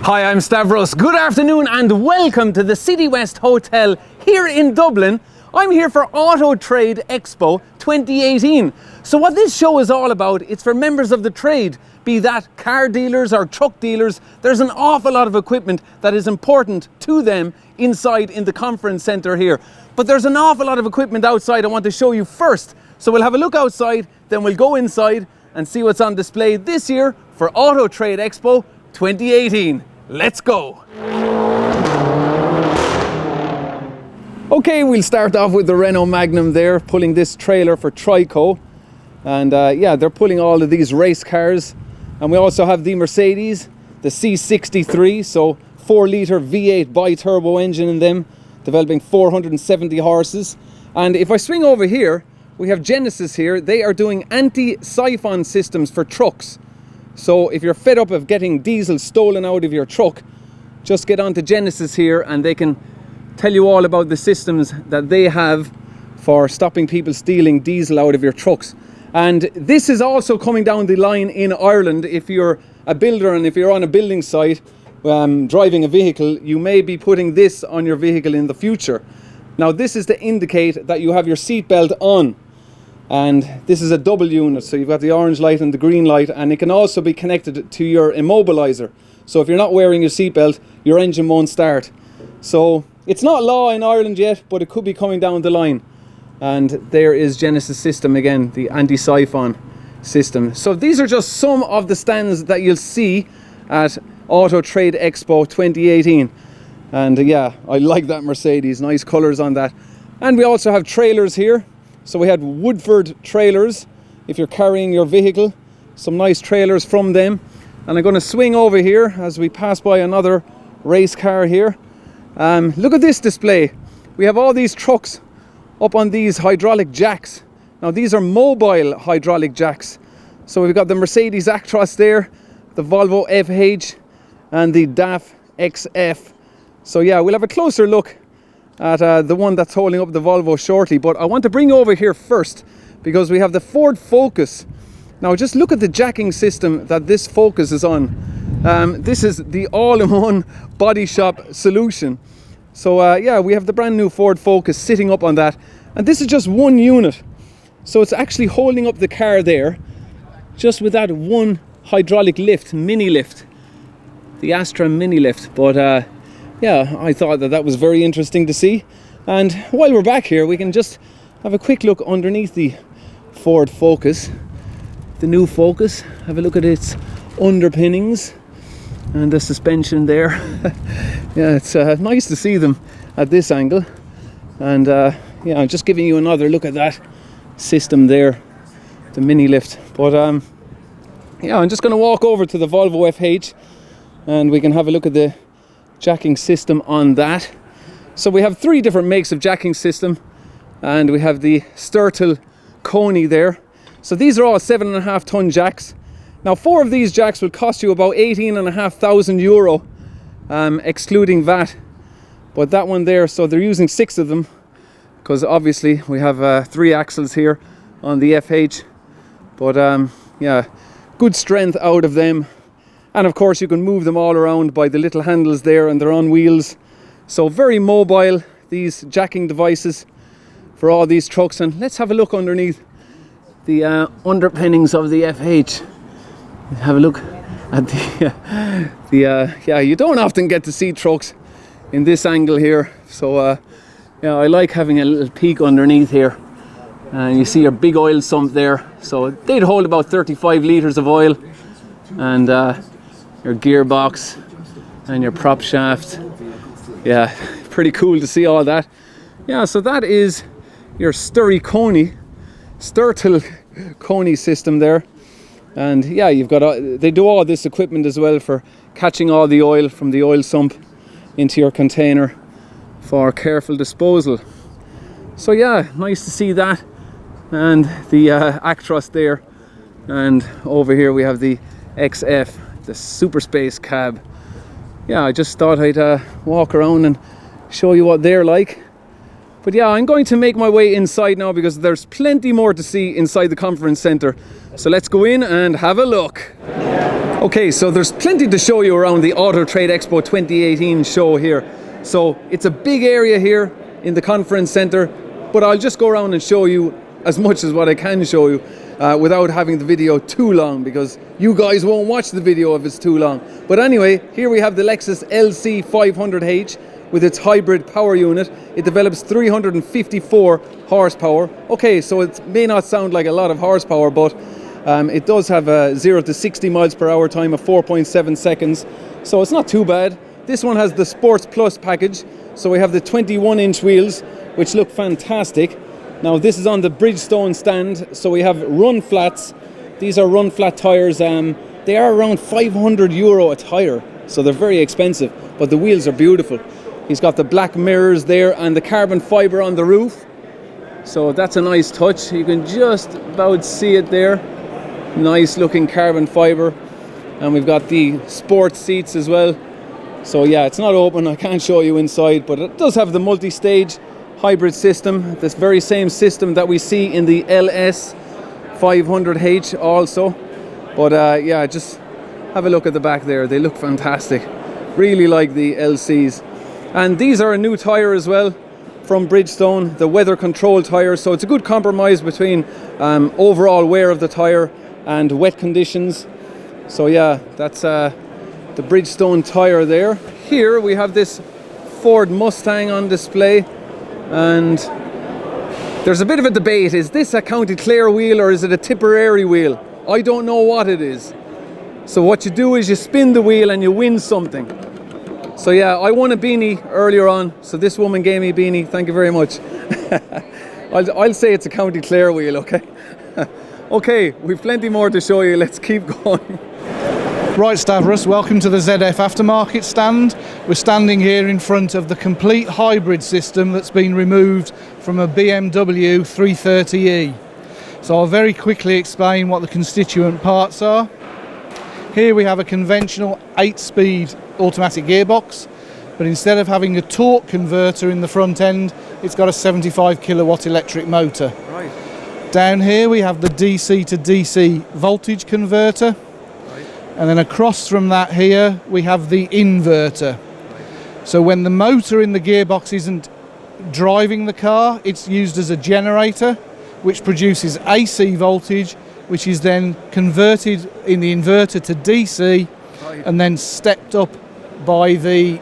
Hi, I'm Stavros. Good afternoon and welcome to the Citywest Hotel here in Dublin. I'm here for Auto Trade Expo 2018. So what this show is all about, it's for members of the trade, be that car dealers or truck dealers. There's an awful lot of equipment that is important to them inside in the conference centre here. But there's an awful lot of equipment outside I want to show you first. So we'll have a look outside, then we'll go inside and see what's on display this year for Auto Trade Expo 2018. Let's go! Okay, we'll start off with the Renault Magnum there, pulling this trailer for Trico. And yeah, they're pulling all of these race cars. And we also have the Mercedes, the C63, so 4-litre V8 bi-turbo engine in them, developing 470 horses. And if I swing over here, we have Genesis here. They are doing anti-siphon systems for trucks. So if you're fed up of getting diesel stolen out of your truck, just get onto Genesis here and they can tell you all about the systems that they have for stopping people stealing diesel out of your trucks. And this is also coming down the line in Ireland. If you're a builder and if you're on a building site driving a vehicle, you may be putting this on your vehicle in the future. Now this is to indicate that you have your seatbelt on. And this is a double unit, so you've got the orange light and the green light, and it can also be connected to your immobilizer. So if you're not wearing your seatbelt, your engine won't start. So it's not law in Ireland yet, but it could be coming down the line. And there is Genesis system again, the anti-siphon system. So these are just some of the stands that you'll see at Auto Trade Expo 2018. And yeah, I like that Mercedes, nice colours on that. And we also have trailers here. So we had Woodford trailers, if you're carrying your vehicle, some nice trailers from them. And I'm going to swing over here as we pass by another race car here. Look at this display. We have all these trucks up on these hydraulic jacks. Now these are mobile hydraulic jacks. So we've got the Mercedes Actros there, the Volvo FH and the DAF XF. So yeah, we'll have a closer look at the one that's holding up the Volvo shortly, but I want to bring you over here first because we have the Ford Focus. Now just look at the jacking system that this Focus is on. This is the all-in-one body shop solution. So yeah, we have the brand new Ford Focus sitting up on that, and this is just one unit. So it's actually holding up the car there just with that one hydraulic lift, mini lift, the Astra mini lift. But yeah, I thought that was very interesting to see. And while we're back here, we can just have a quick look underneath the Ford Focus, the new Focus. Have a look at its underpinnings and the suspension there. Yeah, it's nice to see them at this angle. And yeah, I'm just giving you another look at that system there, the mini lift. But yeah, I'm just going to walk over to the Volvo FH and we can have a look at the jacking system on that. So we have 3 different makes of jacking system, and we have the Sturtell Coney there. So these are all 7.5 ton jacks. Now 4 of these jacks will cost you about 18,500 euro, excluding VAT. But that one there, so they're using 6 of them because obviously we have 3 axles here on the FH. But yeah, good strength out of them. And of course you can move them all around by the little handles there, and they're on wheels. So very mobile, these jacking devices for all these trucks. And let's have a look underneath the underpinnings of the FH. Have a look at yeah, you don't often get to see trucks in this angle here. So yeah, I like having a little peek underneath here. And you see your big oil sump there. So they'd hold about 35 litres of oil. And your gearbox and your prop shaft. Yeah, pretty cool to see all that. Yeah, so that is your Sturtell Coney system there. And yeah, you've got they do all this equipment as well for catching all the oil from the oil sump into your container for careful disposal. So yeah, nice to see that. And the Actros there. And over here we have the XF, the Super Space cab. Yeah, I just thought I'd walk around and show you what they're like. But yeah, I'm going to make my way inside now because there's plenty more to see inside the conference centre. So let's go in and have a look. Okay, so there's plenty to show you around the Auto Trade Expo 2018 show here. So it's a big area here in the conference center, but I'll just go around and show you as much as what I can show you without having the video too long, because you guys won't watch the video if it's too long. But anyway, here we have the Lexus LC500H with its hybrid power unit. It develops 354 horsepower. Okay, so it may not sound like a lot of horsepower, but it does have a 0 to 60 miles per hour time of 4.7 seconds, so it's not too bad. This one has the Sports Plus package, so we have the 21-inch wheels, which look fantastic. Now this is on the Bridgestone stand, so we have run flats. These are run flat tires. They are around €500 a tire, so they're very expensive, but the wheels are beautiful. He's got the black mirrors there and the carbon fiber on the roof, so that's a nice touch. You can just about see it there. Nice looking carbon fiber, and we've got the sports seats as well. So yeah, it's not open, I can't show you inside, but it does have the multi-stage hybrid system, this very same system that we see in the LS 500H also. But yeah, just have a look at the back there. They look fantastic. Really like the LCs. And these are a new tire as well from Bridgestone, the weather control tire. So it's a good compromise between overall wear of the tire and wet conditions. So yeah, that's the Bridgestone tire there. Here we have this Ford Mustang on display, and there's a bit of a debate. Is this a County Clare wheel or is it a Tipperary wheel? I don't know what it is. So what you do is you spin the wheel and you win something. So yeah, I won a beanie earlier on, so this woman gave me a beanie. Thank you very much. I'll say it's a County Clare wheel, okay? Okay, we've plenty more to show you. Let's keep going. Right, Stavros, welcome to the ZF Aftermarket stand. We're standing here in front of the complete hybrid system that's been removed from a BMW 330e. So I'll very quickly explain what the constituent parts are. Here we have a conventional 8-speed automatic gearbox, but instead of having a torque converter in the front end, it's got a 75 kilowatt electric motor. Right. Down here we have the DC to DC voltage converter. And then across from that here, we have the inverter. So when the motor in the gearbox isn't driving the car, it's used as a generator, which produces AC voltage, which is then converted in the inverter to DC, and then stepped up by the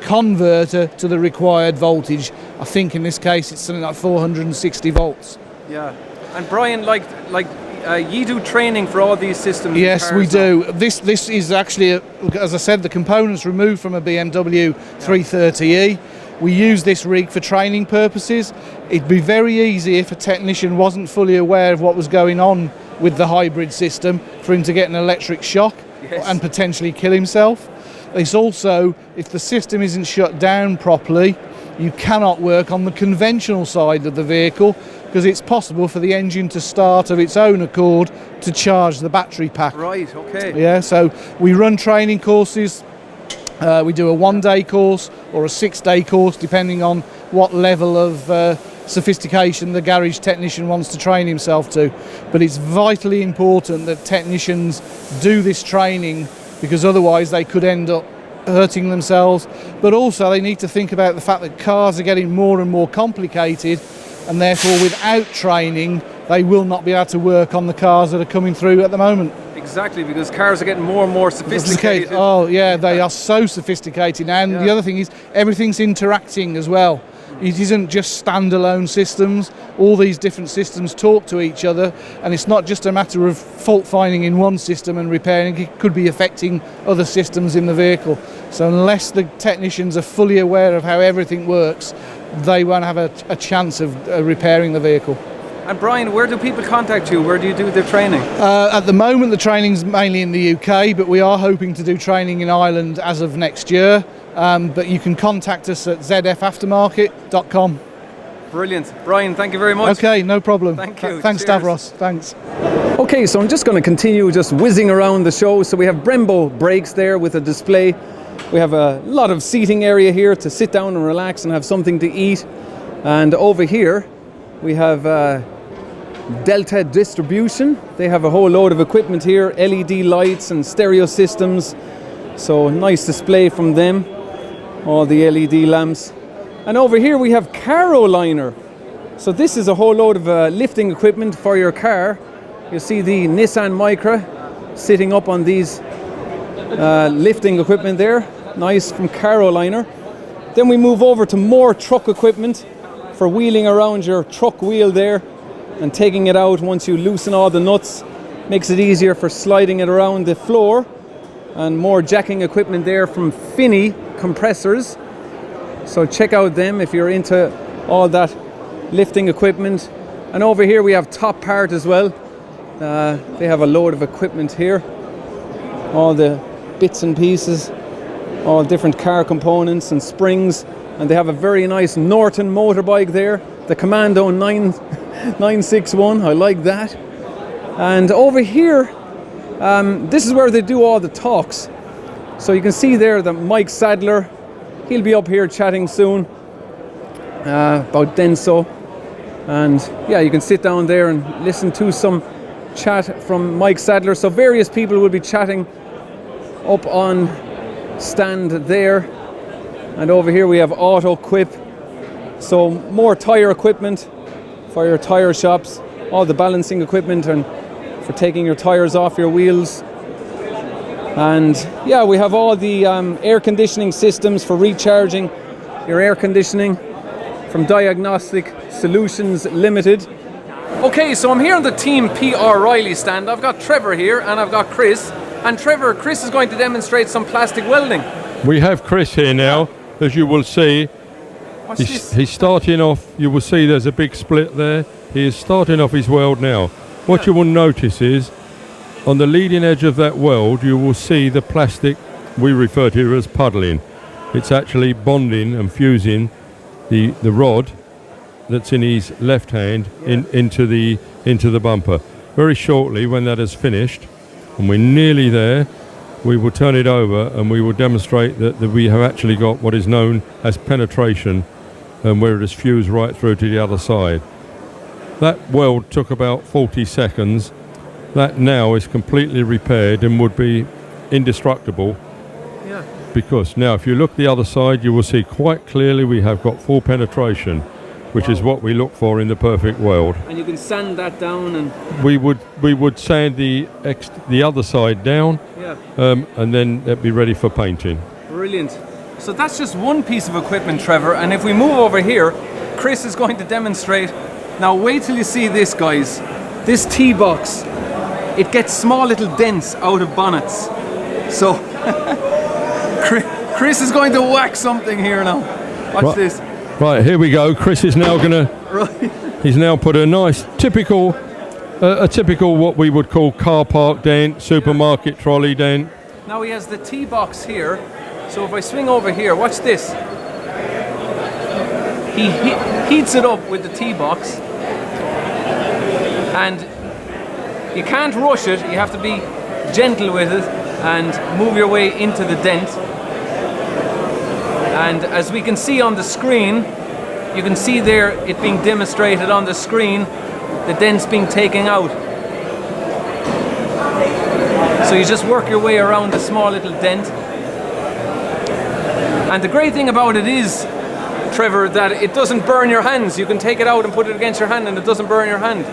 converter to the required voltage. I think in this case it's something like 460 volts. Yeah. And Brian, you do training for all these systems? Yes, we do. This is actually, as I said, the components removed from a BMW 330e. We use this rig for training purposes. It'd be very easy if a technician wasn't fully aware of what was going on with the hybrid system for him to get an electric shock and potentially kill himself. It's also, if the system isn't shut down properly, you cannot work on the conventional side of the vehicle, because it's possible for the engine to start of its own accord to charge the battery pack. Right, okay. Yeah, so we run training courses. We do a 1-day course or a 6-day course, depending on what level of sophistication the garage technician wants to train himself to. But it's vitally important that technicians do this training, because otherwise they could end up hurting themselves. But also they need to think about the fact that cars are getting more and more complicated, and therefore without training they will not be able to work on the cars that are coming through at the moment. Exactly, because cars are getting more and more sophisticated. Oh yeah, they are so sophisticated now, and the other thing is everything's interacting as well. It isn't just standalone systems. All these different systems talk to each other, and it's not just a matter of fault finding in one system and repairing. It could be affecting other systems in the vehicle. So unless the technicians are fully aware of how everything works, they won't have a chance of repairing the vehicle. And Brian, where do people contact you? Where do you do the training? At the moment the training's mainly in the UK, but we are hoping to do training in Ireland as of next year. But you can contact us at zfaftermarket.com. Brilliant. Brian, thank you very much. Okay, no problem. Thank you. Thanks, Cheers. Stavros. Thanks. Okay, so I'm just going to continue just whizzing around the show. So we have Brembo brakes there with a display. We have a lot of seating area here to sit down and relax and have something to eat. And over here we have Delta Distribution. They have a whole load of equipment here, LED lights and stereo systems. So nice display from them, all the LED lamps. And over here we have Caroliner. So this is a whole load of lifting equipment for your car. You see the Nissan Micra sitting up on these lifting equipment there. Nice, from Caroliner. Then we move over to more truck equipment for wheeling around your truck wheel there and taking it out once you loosen all the nuts. Makes it easier for sliding it around the floor. And more jacking equipment there from Finney Compressors. So check out them if you're into all that lifting equipment. And over here we have Top Part as well. They have a load of equipment here. All the bits and pieces, all different car components and springs. And they have a very nice Norton motorbike there, the Commando 961. I like that. And over here, this is where they do all the talks. So you can see there that Mike Sadler, he'll be up here chatting soon about Denso. And yeah, you can sit down there and listen to some chat from Mike Sadler. So various people will be chatting up on stand there. And over here we have Auto Quip. So more tire equipment for your tire shops, all the balancing equipment and for taking your tires off your wheels. And yeah, we have all the air conditioning systems for recharging your air conditioning from Diagnostic Solutions Limited. Okay, so I'm here on the Team PR Riley stand. I've got Trevor here and I've got Chris. And Trevor, Chris is going to demonstrate some plastic welding. We have Chris here now, as you will see. He's starting off, you will see there's a big split there. He is starting off his weld now. What you will notice is, on the leading edge of that weld, you will see the plastic we refer to as puddling. It's actually bonding and fusing the rod that's in his left hand into the bumper. Very shortly, when that is finished, and we're nearly there, we will turn it over and we will demonstrate that we have actually got what is known as penetration, and where it is fused right through to the other side. That weld took about 40 seconds. That now is completely repaired and would be indestructible. Yeah. Because now if you look the other side, you will see quite clearly we have got full penetration, which is what we look for in the perfect weld. And you can sand that down, and we would sand the other side down, and then it'd be ready for painting. Brilliant. So that's just one piece of equipment, Trevor. And if we move over here, Chris is going to demonstrate. Now wait till you see this, guys. This T-box, it gets small little dents out of bonnets. So Chris is going to whack something here now. Watch this. Right, here we go. Chris is now going to, he's now put a nice typical what we would call car park dent, supermarket trolley dent. Now he has the T-box here. So if I swing over here, watch this. He heats it up with the T-box. And you can't rush it. You have to be gentle with it and move your way into the dent. And as we can see on the screen, you can see there it being demonstrated on the screen, the dent's being taken out. So you just work your way around the small little dent. And the great thing about it is, Trevor, that it doesn't burn your hands. You can take it out and put it against your hand and it doesn't burn your hand.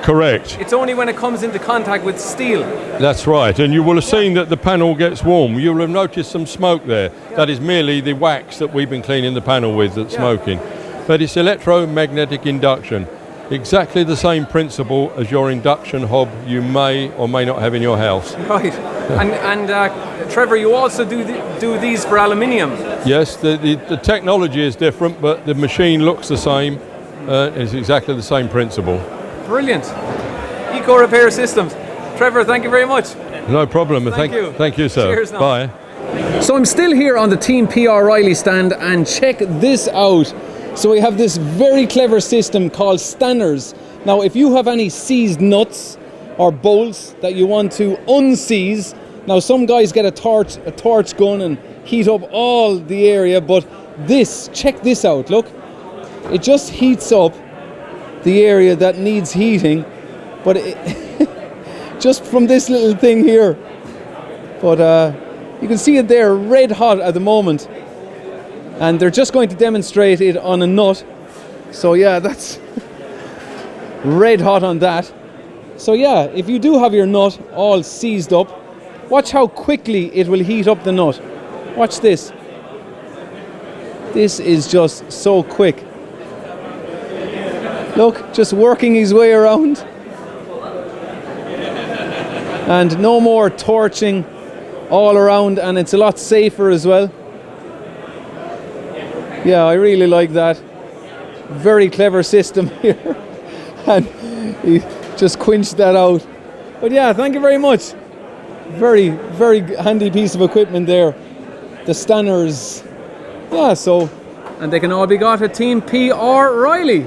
Correct. It's only when it comes into contact with steel. That's right, and you will have seen that the panel gets warm. You will have noticed some smoke there. Yeah. That is merely the wax that we've been cleaning the panel with that's smoking. But it's electromagnetic induction. Exactly the same principle as your induction hob you may or may not have in your house. Right. And Trevor, you also do these for aluminium. Yes, the technology is different, but the machine looks the same. It's exactly the same principle. Brilliant. Eco Repair Systems. Trevor, thank you very much. No problem. Thank you. Thank you, sir. Cheers now. Bye. So I'm still here on the Team PR Riley stand, and check this out. So we have this very clever system called stanners. Now if you have any seized nuts or bolts that you want to unseize, now some guys get a torch gun and heat up all the area, but this, check this out, look. It just heats up the area that needs heating, but just from this little thing here. But you can see it there, red hot at the moment, and they're just going to demonstrate it on a nut. So yeah, that's red hot on that. So yeah, if you do have your nut all seized up, watch how quickly it will heat up the nut. Watch this. This is just so quick. Look, just working his way around. And no more torching all around, and it's a lot safer as well. Yeah, I really like that. Very clever system here. And he just quenched that out. But yeah, thank you very much. Very, very handy piece of equipment there. The stanners. Yeah, so, and they can all be got at Team P or Riley.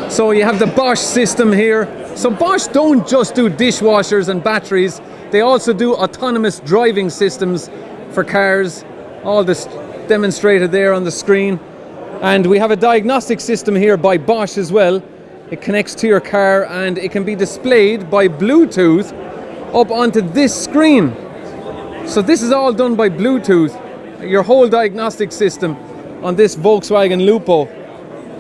So you have the Bosch system here. So Bosch don't just do dishwashers and batteries. They also do autonomous driving systems for cars. All this demonstrated there on the screen. And we have a diagnostic system here by Bosch as well. It connects to your car and it can be displayed by Bluetooth up onto this screen. So this is all done by Bluetooth. Your whole diagnostic system on this Volkswagen Lupo.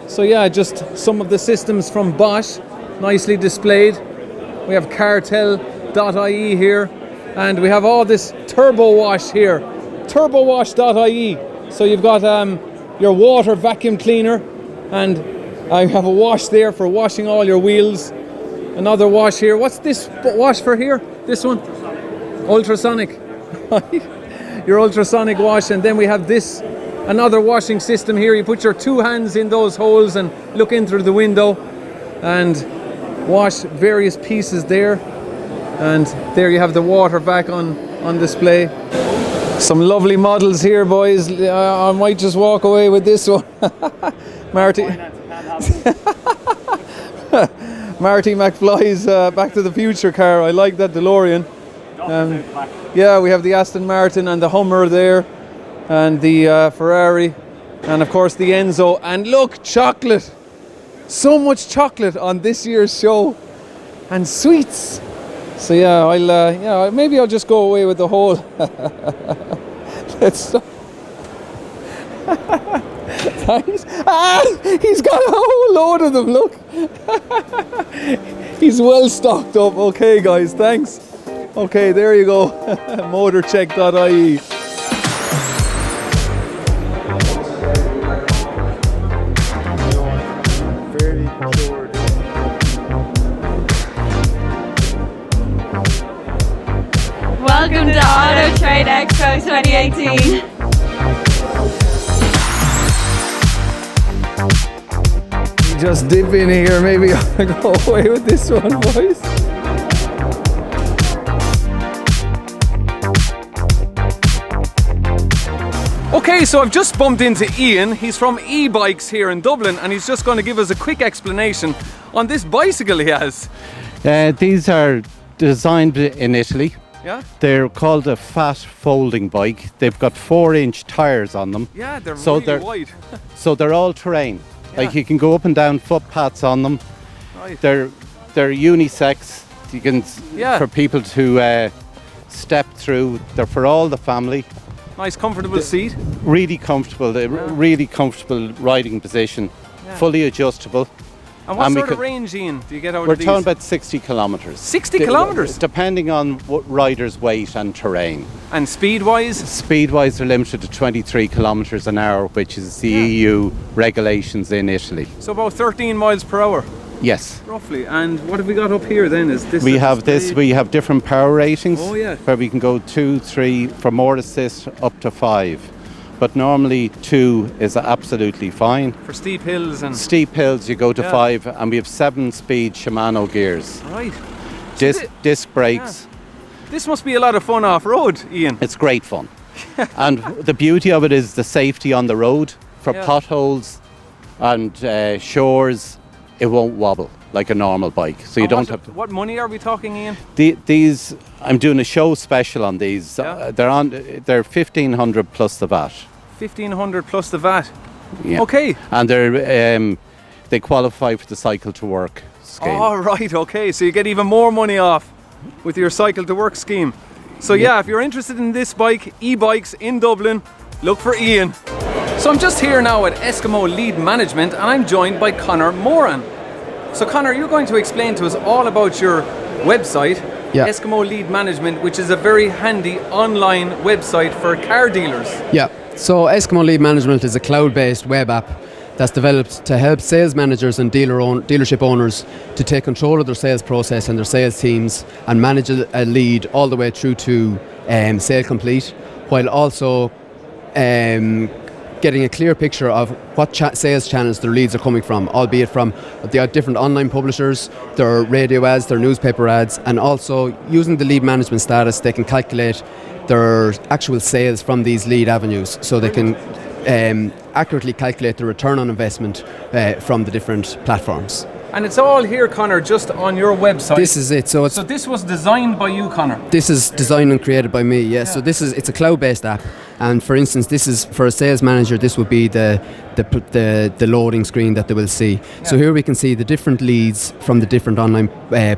So yeah, just some of the systems from Bosch, nicely displayed. We have cartel.ie here, and we have all this turbo wash here, turbowash.ie. So you've got your water vacuum cleaner, and I have a wash there for washing all your wheels. Another wash here. What's this wash for here? This one? Ultrasonic. Your ultrasonic wash. And then we have this, another washing system here. You put your two hands in those holes and look in through the window and wash various pieces there. And there you have the water vac on display. Some lovely models here, boys. I might just walk away with this one. Marty. Marty McFly's Back to the Future car. I like that DeLorean. Yeah, we have the Aston Martin and the Hummer there, and the Ferrari, and of course the Enzo. And look, chocolate! So much chocolate on this year's show, and sweets. So yeah, maybe I'll just go away with the whole. Let's. Thanks. He's got a whole load of them. Look, he's well stocked up. Okay, guys, thanks. Okay, there you go. Motorcheck.ie. Welcome to Auto Trade Expo 2018. Just dip in here. Maybe I'll go away with this one, boys. Okay, so I've just bumped into Ian. He's from Ebikes here in Dublin, and he's just going to give us a quick explanation on this bicycle he has. These are designed in Italy. Yeah? They're called a fat folding bike. They've got 4-inch tyres on them. Yeah, they're so really they're wide. So they're all terrain. Yeah. Like you can go up and down footpaths on them. Right. They're unisex. You can for people to step through. They're for all the family. Nice comfortable seat. Really comfortable. Really comfortable riding position. Yeah. Fully adjustable. And what sort of range, Ian, do you get out We're of these? talking about 60 kilometres. 60 kilometres? Depending on what rider's weight and terrain. And speed-wise? Speed-wise, they're limited to 23 kilometres an hour, which is the EU regulations in Italy. So about 13 miles per hour? Yes. Roughly. And what have we got up here then? Is this? We have different power ratings. Oh, yeah. Where we can go 2, 3, for more assist, up to 5. But normally 2 is absolutely fine. For steep hills and... Steep hills you go to 5, and we have 7-speed Shimano gears. Right. Disc brakes. Yeah. This must be a lot of fun off-road, Ian. It's great fun. And the beauty of it is the safety on the road. For potholes and shores, it won't wobble like a normal bike. So you don't have to... What money are we talking, Ian? These, I'm doing a show special on these. Yeah. They're 1,500 plus the VAT. 1,500 plus the VAT. Yeah. Okay. And they're they qualify for the cycle to work scheme. Oh, right, okay. So you get even more money off with your cycle to work scheme. So yeah, if you're interested in this bike, Ebikes in Dublin, look for Ian. So I'm just here now at Eskimo Lead Management and I'm joined by Conor Moran. So Conor, you're going to explain to us all about your website, Eskimo Lead Management, which is a very handy online website for car dealers. Yeah, so Eskimo Lead Management is a cloud-based web app that's developed to help sales managers and dealership owners to take control of their sales process and their sales teams and manage a lead all the way through to sale complete, while also getting a clear picture of what sales channels their leads are coming from, albeit from the different online publishers, their radio ads, their newspaper ads, and also using the lead management status, they can calculate their actual sales from these lead avenues, so they can accurately calculate the return on investment from the different platforms. And it's all here, Conor, just on your website. This is it. So this was designed by you, Conor? This is designed and created by me, yes. So it's a cloud-based app. And for instance, this is for a sales manager, this would be the loading screen that they will see. Yeah. So here we can see the different leads from the different online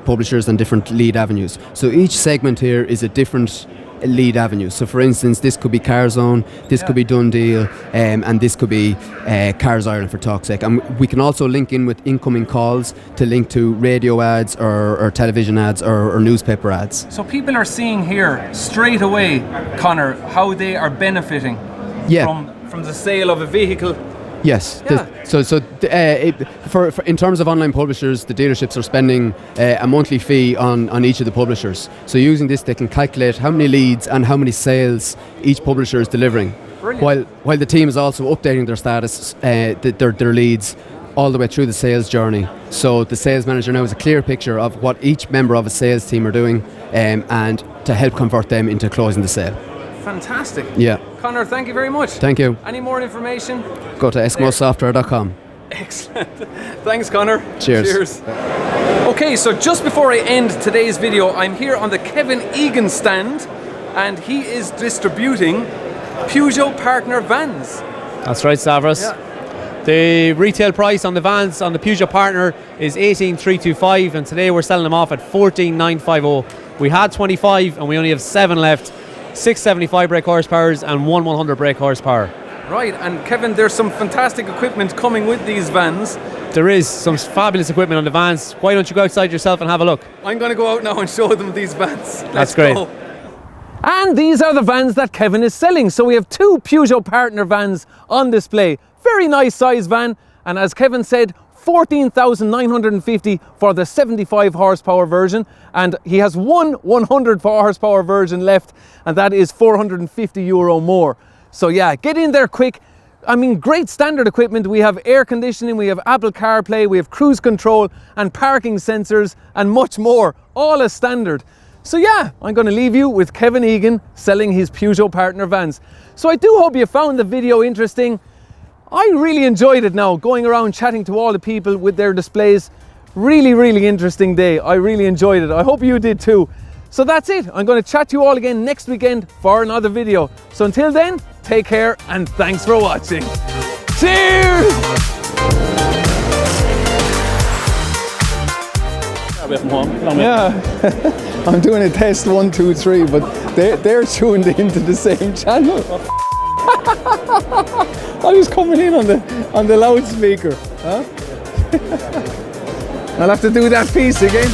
publishers and different lead avenues. So each segment here is a different lead avenue. So for instance, this could be CarZone, this could be Done Deal, and this could be Cars Ireland for talk's sake. And we can also link in with incoming calls to link to radio ads or television ads or newspaper ads. So people are seeing here straight away, Conor, how they are benefiting from the sale of a vehicle. Yes. Yeah. For in terms of online publishers, the dealerships are spending a monthly fee on each of the publishers. So using this, they can calculate how many leads and how many sales each publisher is delivering. Brilliant. While the team is also updating their status, their leads, all the way through the sales journey. So the sales manager now has a clear picture of what each member of a sales team are doing, and to help convert them into closing the sale. Fantastic. Yeah. Conor, thank you very much. Thank you. Any more information? Go to eskimosoftware.com. Excellent. Thanks, Conor. Cheers. Okay, so just before I end today's video, I'm here on the Kevin Egan stand, and he is distributing Pujo partner vans. That's right, Stavros. Yeah. The retail price on the vans on the Pujo partner is 18,325, and today we're selling them off at 14,950. We had 25 and we only have 7 left. 675 brake horsepowers and 100 brake horsepower. Right, and Kevin, there's some fantastic equipment coming with these vans. There is some fabulous equipment on the vans. Why don't you go outside yourself and have a look? I'm going to go out now and show them these vans. That's great. Go. And these are the vans that Kevin is selling. So we have 2 Pujo partner vans on display. Very nice size van, and as Kevin said, 14,950 for the 75 horsepower version, and he has one 100 horsepower version left, and that is €450 more. So yeah, get in there quick. I mean, great standard equipment. We have air conditioning, we have Apple CarPlay, we have cruise control and parking sensors and much more, all as standard. So yeah, I'm going to leave you with Kevin Egan selling his Pujo partner vans. So I do hope you found the video interesting. I really enjoyed it now, going around chatting to all the people with their displays. Really, really interesting day. I really enjoyed it. I hope you did too. So that's it. I'm going to chat to you all again next weekend for another video. So until then, take care and thanks for watching. Cheers! Yeah, I'm doing a test 1, 2, 3, but they're tuned into the same channel. I was coming in on the loudspeaker. Huh? I'll have to do that piece again.